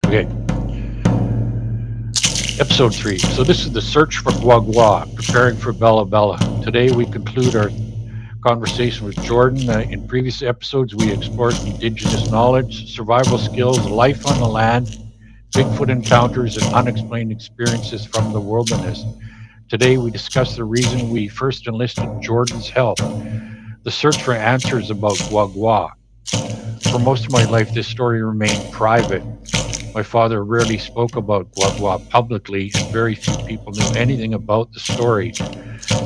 Okay, episode 3. So this is the search for Gwa Gwa, preparing for Bella Bella. Today we conclude our conversation with Jordan. In previous episodes, we explored indigenous knowledge, survival skills, life on the land, Bigfoot encounters, and unexplained experiences from the wilderness. Today we discuss the reason we first enlisted Jordan's help, the search for answers about Gwa Gwa. For most of my life, this story remained private. My father rarely spoke about Gwa Gwa publicly, and very few people knew anything about the story.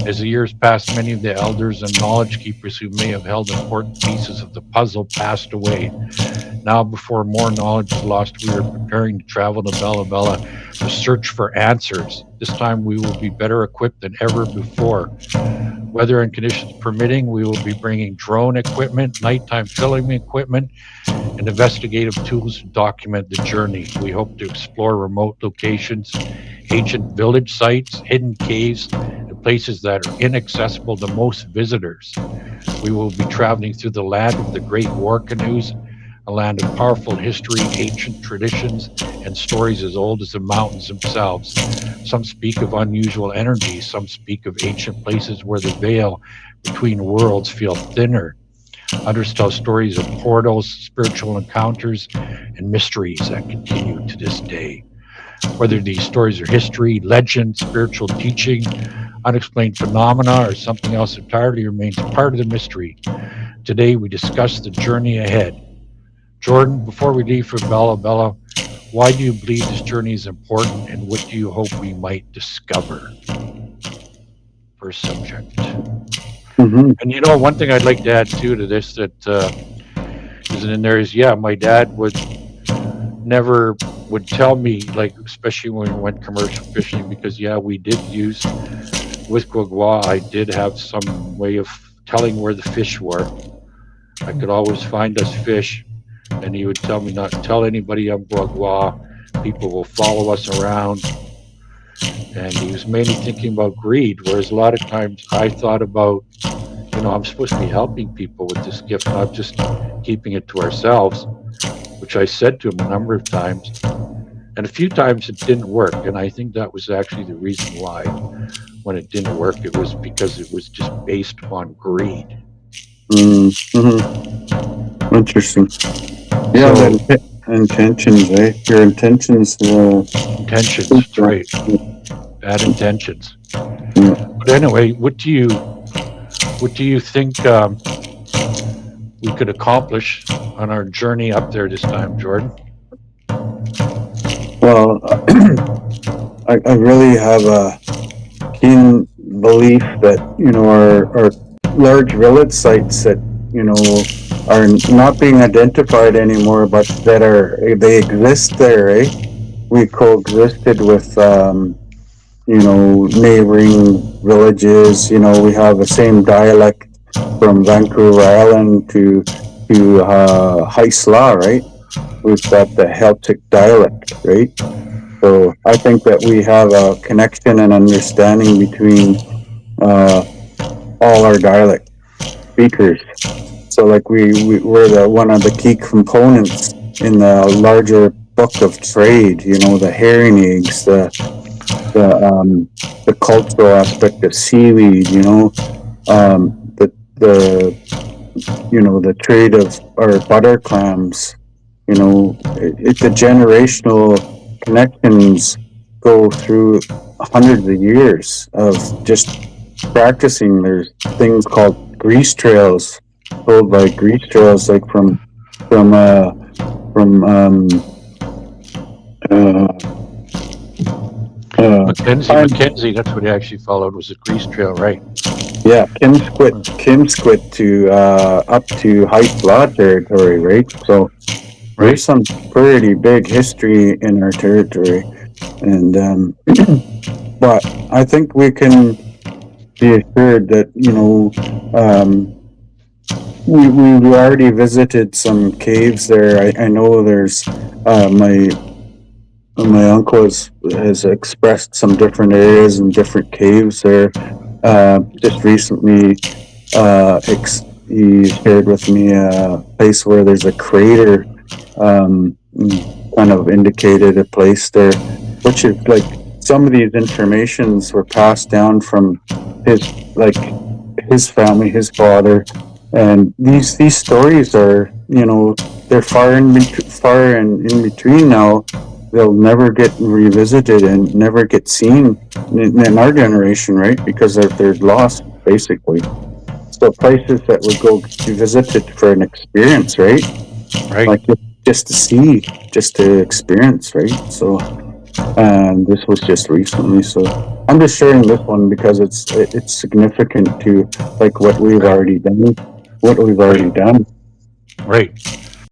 As the years passed, many of the elders and knowledge keepers who may have held important pieces of the puzzle passed away. Now, before more knowledge is lost, we are preparing to travel to Bella Bella to search for answers. This time, we will be better equipped than ever before. Weather and conditions permitting, we will be bringing drone equipment, nighttime filming equipment, and investigative tools to document the journey. We hope to explore remote locations, ancient village sites, hidden caves, and places that are inaccessible to most visitors. We will be traveling through the land of the great war canoes, a land of powerful history, ancient traditions, and stories as old as the mountains themselves. Some speak of unusual energy, some speak of ancient places where the veil between worlds feels thinner. Others tell stories of portals, spiritual encounters, and mysteries that continue to this day. Whether these stories are history, legend, spiritual teaching, unexplained phenomena, or something else entirely remains part of the mystery. Today we discuss the journey ahead. Jordan, before we leave for Bella Bella, why do you believe this journey is important, and what do you hope we might discover? First subject. Mm-hmm. And one thing I'd like to add too to this that isn't in there is, yeah, my dad would never would tell me, like, especially when we went commercial fishing, because yeah, we did use with Gwa Gwa, I did have some way of telling where the fish were. I could always find us fish, and he would tell me not to tell anybody I'm Gwa Gwa. People will follow us around, and he was mainly thinking about greed. Whereas a lot of times I thought about, I'm supposed to be helping people with this gift, not just keeping it to ourselves, which I said to him a number of times. And a few times it didn't work. And I think that was actually the reason why, when it didn't work, it was because it was just based upon greed. Mm-hmm. Interesting. Yeah, So, intentions, eh? Your intentions. intentions, that's right. Bad intentions. Yeah. But anyway, what do you think we could accomplish on our journey up there this time, Jordan? Well, I really have a keen belief that our large village sites that are not being identified anymore, but that they exist there. Eh? We coexisted with neighboring villages. We have the same dialect from Vancouver Island to Haisla, right? We've got the Celtic dialect, right? So I think that we have a connection and understanding between uh, all our dialect speakers. So like we're the one of the key components in the larger book of trade. The herring eggs, the cultural aspect of seaweed. The trade of our butter clams. The generational connections go through hundreds of years of just practicing. There's things called grease trails, told by grease trails, like from uh, from uh, time. Mackenzie, that's what he actually followed, was a grease trail, right? Yeah, Kimsquit to up to Haisla territory, right? So there's Right. some pretty big history in our territory, and but I think we can be assured that we already visited some caves there. I know there's my uncle has expressed some different areas and different caves there. Just recently, he shared with me a place where there's a crater kind of indicated a place there, which is like some of these informations were passed down from his like his family, his father, and these stories are, you know, they're far and in between now. They'll never get revisited and never get seen in our generation, right? Because they're lost basically. So places that would go be visited for an experience, right? Right. Like just to see, just to experience, right? So, and this was just recently. So I'm just sharing this one because it's significant to like what we've Right. already done, what we've Right. already done. Right.